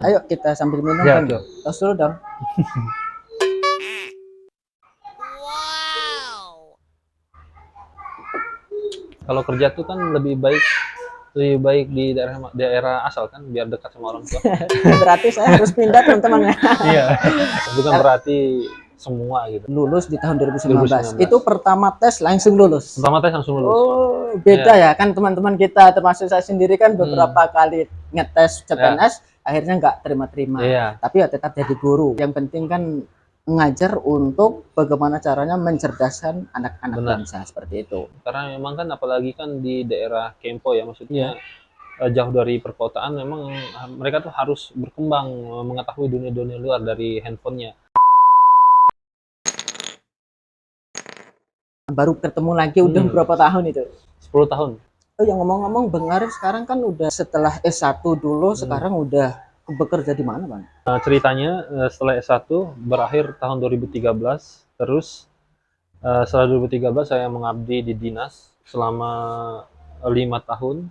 Ayo kita sambil minum Ya, kan. Cok. Tos dulu dong. Kalau kerja tuh kan lebih baik di daerah daerah asal kan biar dekat sama orang tua. Berarti saya harus pindah teman-teman ya. Iya. Bukan berarti semua gitu. Lulus di tahun 2019. 2019. Itu pertama tes langsung lulus. Pertama tes langsung lulus. Oh, beda ya kan teman-teman kita termasuk saya sendiri kan beberapa kali ngetes CPNS akhirnya nggak terima-terima. Iya. Tapi ya tetap jadi guru. Yang penting kan mengajar untuk bagaimana caranya mencerdaskan anak-anak bangsa seperti itu. Karena memang kan apalagi kan di daerah Kempo ya maksudnya jauh dari perkotaan memang mereka tuh harus berkembang mengetahui dunia-dunia luar dari handphonenya. Baru ketemu lagi udah berapa tahun itu? 10 tahun. Oh yang ngomong-ngomong Bang Arif sekarang kan udah setelah S1 dulu sekarang udah bekerja di mana Bang? Ceritanya setelah S1 berakhir tahun 2013 terus setelah 2013 saya mengabdi di dinas selama 5 tahun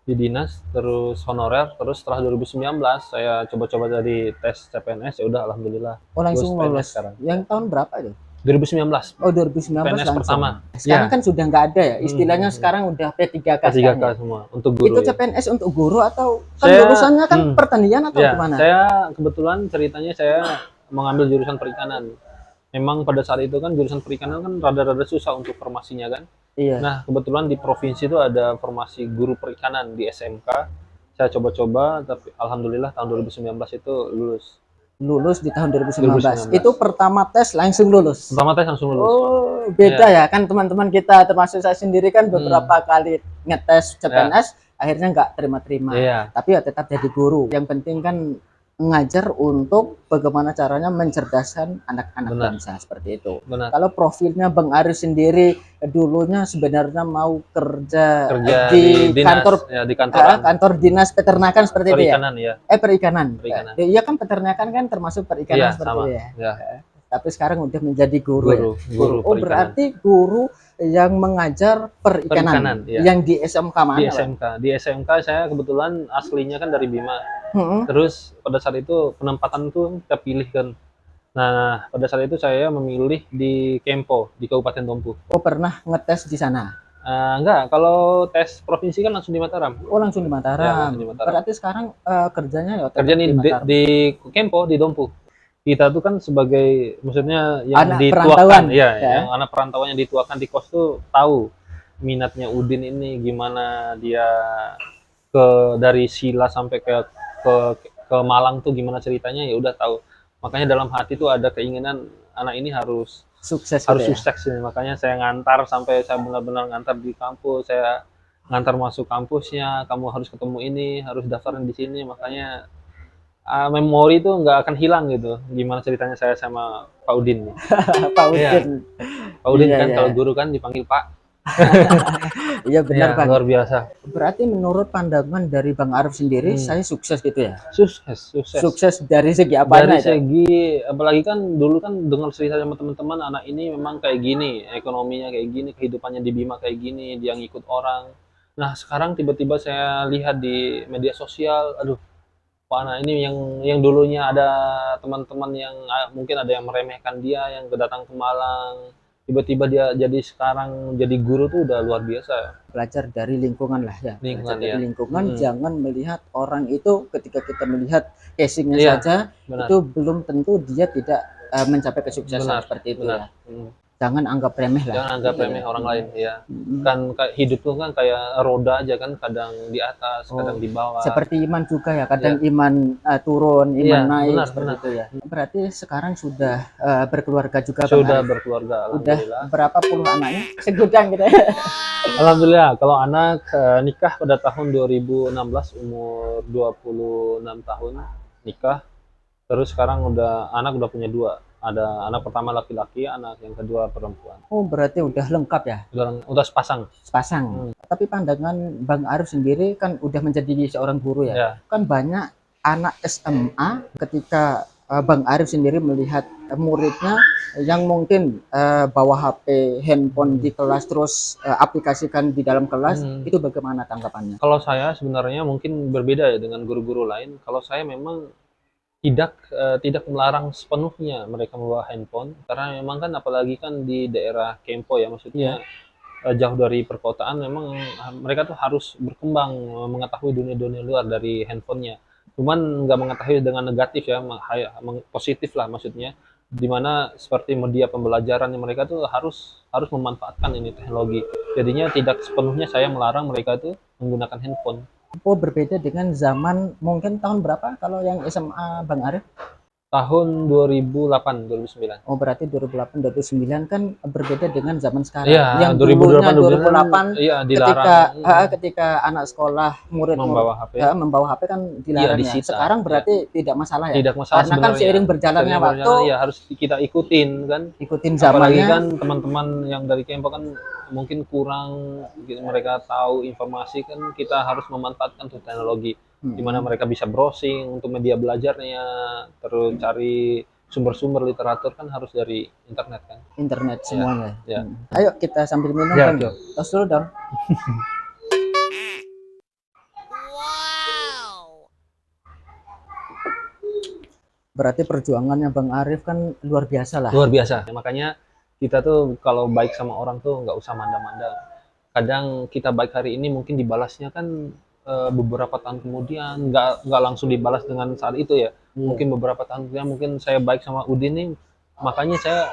di dinas terus honorer terus setelah 2019 saya coba-coba dari tes CPNS ya udah alhamdulillah Oh langsung PNS lulus. sekarang. Yang tahun berapa itu? 2019. Oh 2019 PNS langsung. pertama. Sekarang kan sudah nggak ada ya. Istilahnya sekarang udah P3K. P3K semua untuk guru. Itu CPNS untuk guru atau kan lulusannya kan pertanian atau gimana? Saya kebetulan ceritanya saya mengambil jurusan perikanan. Memang pada saat itu kan jurusan perikanan kan rada-rada susah untuk formasinya kan. Iya. Nah, kebetulan di provinsi itu ada formasi guru perikanan di SMK. Saya coba-coba, tapi alhamdulillah tahun 2019 itu lulus. Lulus di tahun 2019. Itu pertama tes langsung lulus. Pertama tes langsung lulus. Oh, beda ya kan teman-teman kita termasuk saya sendiri kan beberapa kali ngetes CPNS akhirnya nggak terima-terima. Tapi ya tetap jadi guru. Yang penting kan mengajar untuk bagaimana caranya mencerdaskan anak-anak bangsa seperti itu. Kalau profilnya Bang Arif sendiri dulunya sebenarnya mau kerja di dinas, kantor kantor dinas peternakan seperti perikanan, itu ya. Perikanan. Iya kan peternakan kan termasuk perikanan seperti itu ya. Tapi sekarang udah menjadi guru. Oh berarti guru yang mengajar perikanan. Yang di SMK mana? Di SMK. Di SMK saya kebetulan aslinya kan dari Bima. Terus pada saat itu penempatan tuh kita pilih kan. Nah pada saat itu saya memilih di Kempo di Kabupaten Dompu. Oh pernah ngetes di sana? Enggak, kalau tes provinsi kan langsung di Mataram. Oh langsung di Mataram. Ya, langsung di Mataram. Berarti sekarang kerjanya ya kerja di Kempo di Dompu. Kita tuh kan sebagai maksudnya yang anak dituakan yang anak perantauan yang dituakan di kos tuh tahu minatnya Udin ini gimana dia dari Sila sampai ke Malang tuh gimana ceritanya ya udah tahu. Makanya dalam hati tuh ada keinginan anak ini harus sukses ya. Makanya saya ngantar sampai saya benar-benar ngantar di kampus, saya ngantar masuk kampusnya, kamu harus ketemu ini, harus daftarin di sini, makanya memori itu nggak akan hilang gitu. Gimana ceritanya saya sama Pak Udin. Pak Udin. Pak Udin kan kalau guru kan dipanggil Pak. Iya benar Bang. Luar biasa. Berarti menurut pandangan dari Bang Arif sendiri, saya sukses gitu ya? Sukses dari segi apa? Dari segi, apalagi kan dulu kan dengar cerita sama teman-teman, anak ini memang kayak gini, ekonominya kayak gini, kehidupannya di Bima kayak gini, dia ngikut orang. Nah sekarang tiba-tiba saya lihat di media sosial, aduh, anak ini yang dulunya ada teman-teman yang mungkin ada yang meremehkan dia, yang kedatang ke Malang, tiba-tiba dia jadi sekarang jadi guru tuh udah luar biasa. Belajar dari lingkungan lah ya. Lingkungan, dari lingkungan, jangan melihat orang itu ketika kita melihat casingnya saja, itu belum tentu dia tidak mencapai kesuksesan seperti itu ya. Jangan anggap remeh lah. Jangan anggap remeh orang lain ya. Kan hidup tuh kan kayak roda aja kan, kadang di atas, kadang di bawah. Seperti iman juga ya, kadang iman turun, iman naik seperti itu ya. Berarti sekarang sudah berkeluarga juga Bang? Sudah berkeluarga, alhamdulillah. Udah berapa puluh anaknya? Segudang gitu ya. Alhamdulillah, kalau anak nikah pada tahun 2016 umur 26 tahun nikah. Terus sekarang anak udah punya 2. Ada anak pertama laki-laki, anak yang kedua perempuan. Oh berarti udah lengkap ya? Udah sepasang. Tapi pandangan Bang Arif sendiri kan udah menjadi seorang guru ya. Kan banyak anak SMA ketika Bang Arif sendiri melihat muridnya yang mungkin bawa HP, handphone di kelas terus aplikasikan di dalam kelas, itu bagaimana tanggapannya? Kalau saya sebenarnya mungkin berbeda ya dengan guru-guru lain. Kalau saya memang tidak melarang sepenuhnya mereka membawa handphone, karena memang kan apalagi kan di daerah Kempo ya, Iya. maksudnya jauh dari perkotaan, memang mereka tuh harus berkembang, mengetahui dunia-dunia luar dari handphonenya. Cuman nggak mengetahui dengan negatif ya, positif lah maksudnya. Dimana seperti media pembelajaran yang mereka tuh harus harus memanfaatkan ini teknologi. Jadinya tidak sepenuhnya saya melarang mereka tuh menggunakan handphone. Oh, berbeda dengan zaman mungkin tahun berapa kalau yang SMA Bang Arif? Tahun 2008, 2009. Oh, berarti 2008, 2009 kan berbeda dengan zaman sekarang. Iya, Yang dulunya 2008, 2009 2008 iya dilarang, ketika ketika anak sekolah murid membawa HP. membawa HP kan Iya, dilarang ya. disita. Sekarang Iya. berarti tidak masalah ya. Tidak masalah Karena kan sebenarnya. seiring berjalannya Seiring waktu, berjalan, ya harus kita ikutin kan. ikutin Apalagi zamannya. kan teman-teman yang dari Kempo kan mungkin kurang gitu, mereka tahu informasi, kan kita harus memanfaatkan tuh teknologi. Di mana mereka bisa browsing untuk media belajarnya, terus cari sumber-sumber literatur kan harus dari internet kan. Internet semuanya. Ya. Ayo kita sambil minum Ya, Bang. oke. Tos dulu dong. Berarti perjuangannya Bang Arif kan luar biasa lah. Luar biasa. Makanya kita tuh kalau baik sama orang tuh nggak usah manda-manda. Kadang kita baik hari ini mungkin dibalasnya kan beberapa tahun kemudian, nggak langsung dibalas dengan saat itu ya. Mungkin beberapa tahun kemudian, mungkin saya baik sama Udin nih, makanya saya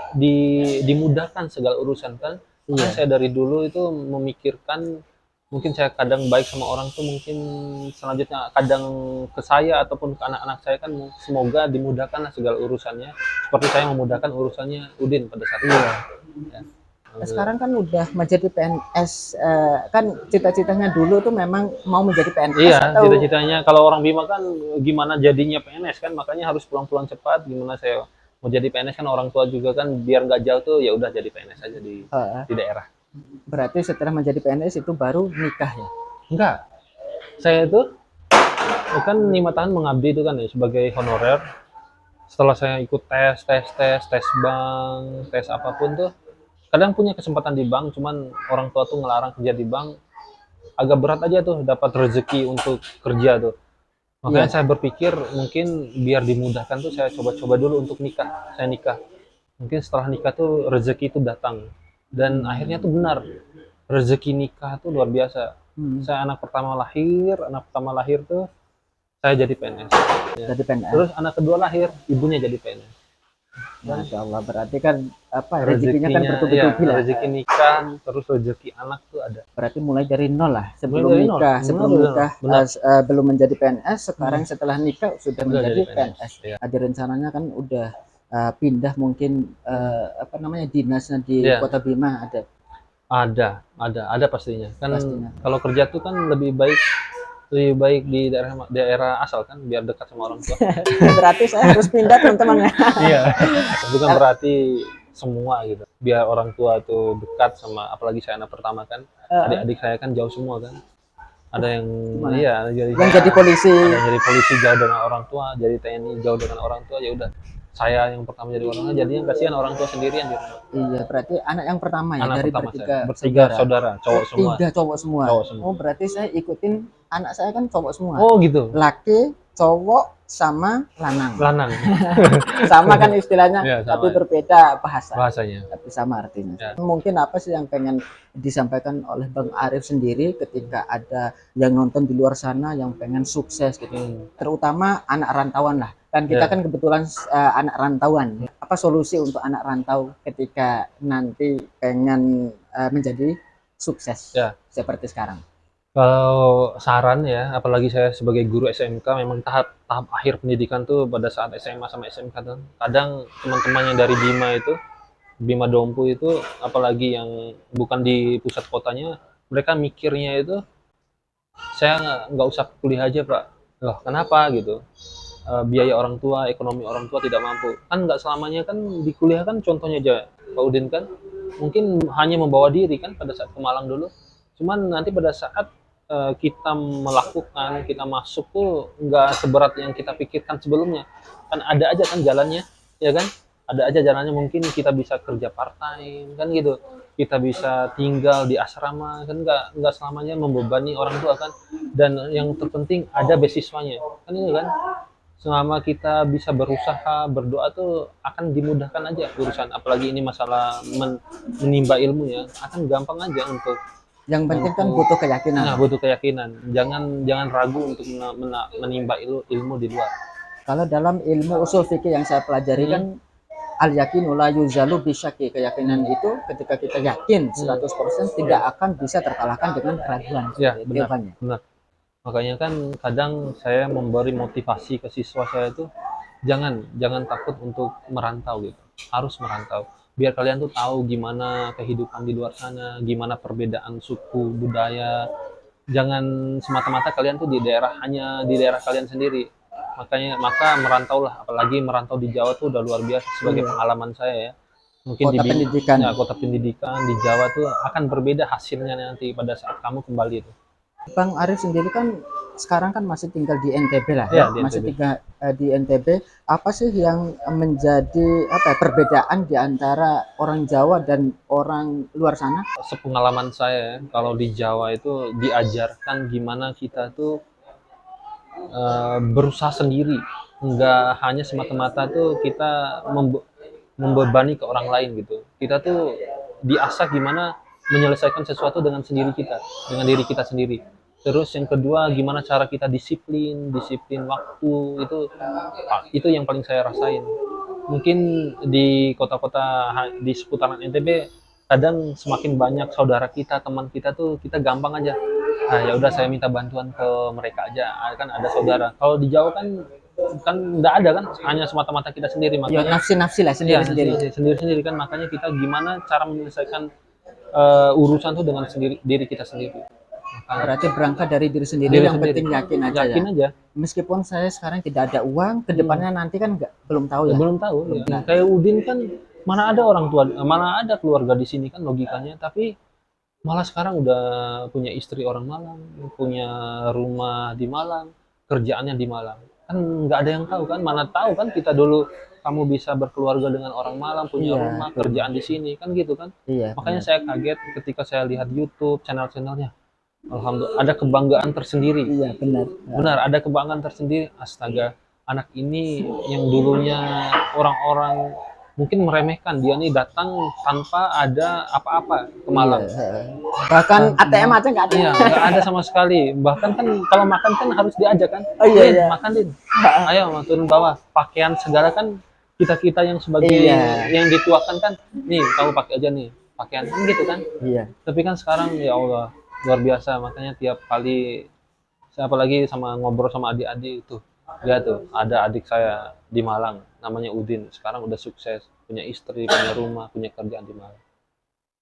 dimudahkan segala urusan kan. Makanya saya dari dulu itu memikirkan, mungkin saya kadang baik sama orang tuh mungkin selanjutnya kadang ke saya ataupun ke anak-anak saya kan, semoga dimudahkan lah segala urusannya seperti saya memudahkan urusannya Udin pada saat itu. Ya. Sekarang kan udah menjadi PNS, kan cita-citanya dulu tuh memang mau menjadi PNS Iya, atau cita-citanya kalau orang Bima kan gimana jadinya PNS kan, makanya harus pulang-pulang cepat. Gimana saya mau jadi PNS kan, orang tua juga kan biar nggak jauh tuh, ya udah jadi PNS aja di daerah. berarti setelah menjadi PNS itu baru nikah ya? Enggak, saya itu kan 5 tahun mengabdi itu kan ya sebagai honorer. Setelah saya ikut tes bank, tes apapun tuh, kadang punya kesempatan di bank, cuman orang tua tuh ngelarang kerja di bank. Agak berat aja tuh dapat rezeki untuk kerja tuh. Makanya saya berpikir mungkin biar dimudahkan tuh saya coba-coba dulu untuk nikah. Saya nikah. Mungkin setelah nikah tuh rezeki itu datang. Dan akhirnya tuh benar. Rezeki nikah tuh luar biasa. Saya anak pertama lahir tuh saya jadi PNS. Ya. Jadi PNS. Terus anak kedua lahir, ibunya jadi PNS. Masya Allah, berarti kan apa rezekinya kan bertubi-tubi lah. Rezeki nikah, terus rezeki anak tuh ada. Berarti mulai dari nol lah, sebelum Mulai dari nol. nikah, sebelum nikah belum menjadi PNS, sekarang setelah nikah sudah Udah menjadi jadi PNS. PNS. Iya. Ada rencananya kan udah pindah mungkin apa namanya dinasnya di Iya. Kota Bima ada. Ada pastinya. Kan Pastinya. kalau kerja tuh kan lebih baik di daerah asal kan, biar dekat sama orang tua. Berarti saya harus pindah teman-teman ya. Iya. Bukan berarti semua gitu. Biar orang tua tuh dekat sama, apalagi saya anak pertama kan. Adik-adik saya kan jauh semua kan. Ada yang iya, Yang jadi polisi. Ada yang jadi polisi jauh dengan orang tua, jadi TNI jauh dengan orang tua, ya udah. Saya yang pertama jadi orang tua, jadinya kasihan orang tua sendirian di rumah. Iya, berarti anak yang pertama ya Anak dari pertama bertiga bertiga saudara, cowok semua. Tiga cowok semua. Cowok semua. Oh, berarti saya ikutin anak saya kan cowok semua. Oh gitu. Laki, cowok, sama lanang. Lanang. Sama kan istilahnya, Ya, sama. tapi berbeda Bahasanya. tapi sama artinya. Ya. Mungkin apa sih yang pengen disampaikan oleh Bang Arif sendiri ketika ada yang nonton di luar sana yang pengen sukses gitu, terutama anak rantauan lah. Kan kita kan kebetulan anak rantauan. Apa solusi untuk anak rantau ketika nanti pengen menjadi sukses seperti sekarang? Kalau saran ya, apalagi saya sebagai guru SMK, memang tahap akhir pendidikan tuh pada saat SMA sama SMK tuh, kadang teman-teman yang dari Bima Dompu itu, apalagi yang bukan di pusat kotanya, mereka mikirnya itu, saya nggak usah kuliah aja Pak. Loh kenapa gitu? Biaya orang tua, ekonomi orang tua tidak mampu. Kan nggak selamanya kan di kuliah kan, contohnya aja Pak Udin kan, mungkin hanya membawa diri kan pada saat ke Malang dulu. Cuman nanti pada saat kita melakukan, kita masuk tuh nggak seberat yang kita pikirkan sebelumnya. Kan ada aja kan jalannya, ya kan? Ada aja jalannya, mungkin kita bisa kerja part time kan gitu. Kita bisa tinggal di asrama kan, nggak selamanya membebani orang tua kan. Dan yang terpenting ada beasiswanya. Kan itu kan. Selama kita bisa berusaha, berdoa tuh akan dimudahkan aja urusan. Apalagi ini masalah menimba ilmu ya, akan gampang aja untuk Yang penting kan butuh keyakinan. Nah, butuh keyakinan. Jangan ragu untuk menimba ilmu di luar. Kalau dalam ilmu usul fikih yang saya pelajari kan al yakinu la yuzalu bisyaki, keyakinan itu ketika kita yakin 100% tidak akan bisa terkalahkan dengan keraguan. Ya, benar. Makanya kan kadang saya memberi motivasi ke siswa saya itu jangan takut untuk merantau gitu. Harus merantau. Biar kalian tuh tahu gimana kehidupan di luar sana, gimana perbedaan suku, budaya. Jangan semata-mata kalian tuh hanya di daerah kalian sendiri. Maka merantaulah, apalagi merantau di Jawa tuh udah luar biasa sebagai pengalaman saya ya. Mungkin kota pendidikan di Jawa tuh akan berbeda hasilnya nanti pada saat kamu kembali itu. Bang Arif sendiri kan sekarang kan masih tinggal di NTB lah ya, masih tinggal di NTB. Apa sih yang menjadi perbedaan di antara orang Jawa dan orang luar sana? Sepengalaman saya, kalau di Jawa itu diajarkan gimana kita tuh berusaha sendiri, nggak hanya semata-mata tuh kita membebani ke orang lain gitu. Kita tuh diasah gimana menyelesaikan sesuatu dengan diri kita sendiri. Terus yang kedua, gimana cara kita disiplin waktu, itu yang paling saya rasain. Mungkin di kota-kota di seputaran NTB kadang semakin banyak saudara kita, teman kita tuh kita gampang aja. Nah, ya udah saya minta bantuan ke mereka aja, kan ada saudara. Kalau di Jawa kan nggak ada kan, hanya semata-mata kita sendiri, makanya nafsi lah sendiri kan. Makanya kita gimana cara menyelesaikan urusan tuh dengan diri kita sendiri. Berarti berangkat dari diri sendiri, penting yakin aja. Meskipun saya sekarang tidak ada uang, kedepannya nanti kan belum tahu ya. Belum tahu. Kayak Udin kan mana ada orang tua, mana ada keluarga di sini kan logikanya, tapi malah sekarang udah punya istri orang Malang, punya rumah di Malang, kerjaannya di Malang. Kan nggak ada yang tahu kan, mana tahu kan kita dulu kamu bisa berkeluarga dengan orang Malang, punya rumah, kerjaan di sini kan gitu kan. Makanya saya kaget ketika saya lihat YouTube channel-channelnya. Alhamdulillah ada kebanggaan tersendiri. Iya, benar ada kebanggaan tersendiri. Astaga, anak ini yang dulunya orang-orang mungkin meremehkan, dia nih datang tanpa ada apa-apa ke Malang. Bahkan ATM aja nggak ada. Iya, nggak ada sama sekali. Bahkan kan kalau makan kan harus diajak kan. Makan Din. Ayo turun bawah. Pakaian segala kan kita yang sebagai yang dituakan kan. Nih kamu pakai aja nih pakaian kan gitu kan. Iya. Tapi kan sekarang ya Allah luar biasa, makanya tiap kali saya apalagi sama ngobrol sama adik-adik itu, dia tuh ada adik saya di Malang namanya Udin, sekarang udah sukses, punya istri, punya rumah, punya kerjaan di Malang.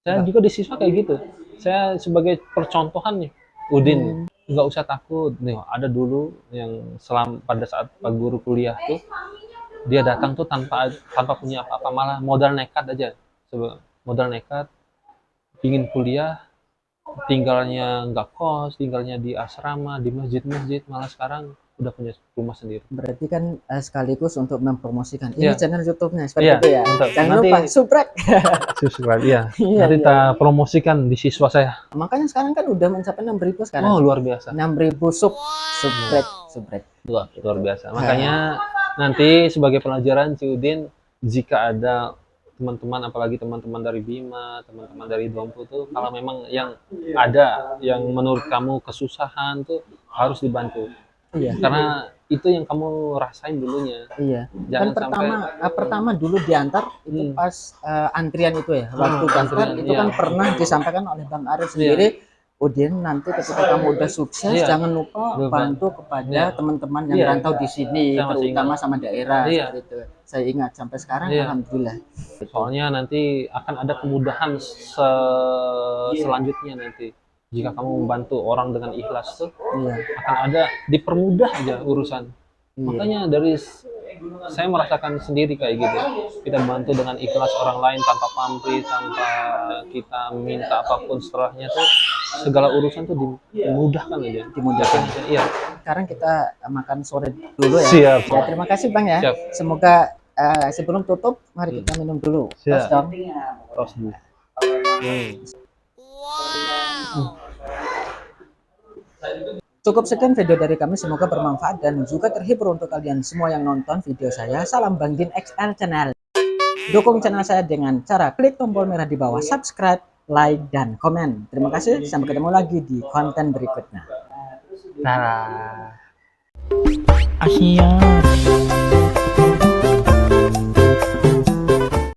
Saya juga di siswa kayak gitu, saya sebagai percontohan nih, Udin nggak usah takut nih. Ada dulu yang pada saat Pak Guru kuliah tuh dia datang tuh tanpa punya apa-apa, malah modal nekat aja, ingin kuliah, tinggalnya nggak kos, tinggalnya di asrama, di masjid, malah sekarang udah punya rumah sendiri. Berarti kan sekaligus untuk mempromosikan ini channel YouTube-nya seperti itu ya. Jangan lupa subscribe. Subscribe ya. Nanti kita promosikan di siswa saya. Makanya sekarang kan udah mencapai 6.000 sekarang. Oh, luar biasa. 6.000 subscribe. Luar biasa. Makanya nanti sebagai pelajaran Ci Udin, jika ada teman-teman, apalagi teman-teman dari Bima, teman-teman dari Dompu tuh, kalau memang yang ada yang menurut kamu kesusahan tuh harus dibantu. Karena itu yang kamu rasain dulunya. Jangan pertama dulu diantar itu pas antrian itu ya. Waktu daftar itu kan pernah disampaikan oleh Bang Arif sendiri. Udin, nanti ketika kamu udah sukses, jangan lupa bantu kepada teman-teman yang rantau di sini, terutama sama daerah. Itu saya ingat sampai sekarang, alhamdulillah. Soalnya nanti akan ada kemudahan selanjutnya nanti. Jika kamu membantu orang dengan ikhlas tuh, akan ada dipermudah aja urusan. Makanya dari saya merasakan sendiri kayak gitu. Kita bantu dengan ikhlas orang lain tanpa pamrih, tanpa kita minta apapun, setelahnya tuh segala urusan tuh dimudahkan aja. Dimudahkan. Iya. Sekarang kita makan sore dulu ya. Siap. Ya, terima kasih Bang ya. Siap. Semoga sebelum tutup, mari kita minum dulu. Siap. Tos dong. Tos dulu. Cukup sekian video dari kami, semoga bermanfaat dan juga terhibur untuk kalian semua yang nonton video saya. Salam Bang Din XL Channel. Dukung channel saya dengan cara klik tombol merah di bawah, subscribe, like, dan komen. Terima kasih, sampai ketemu lagi di konten berikutnya. Nah. Asia.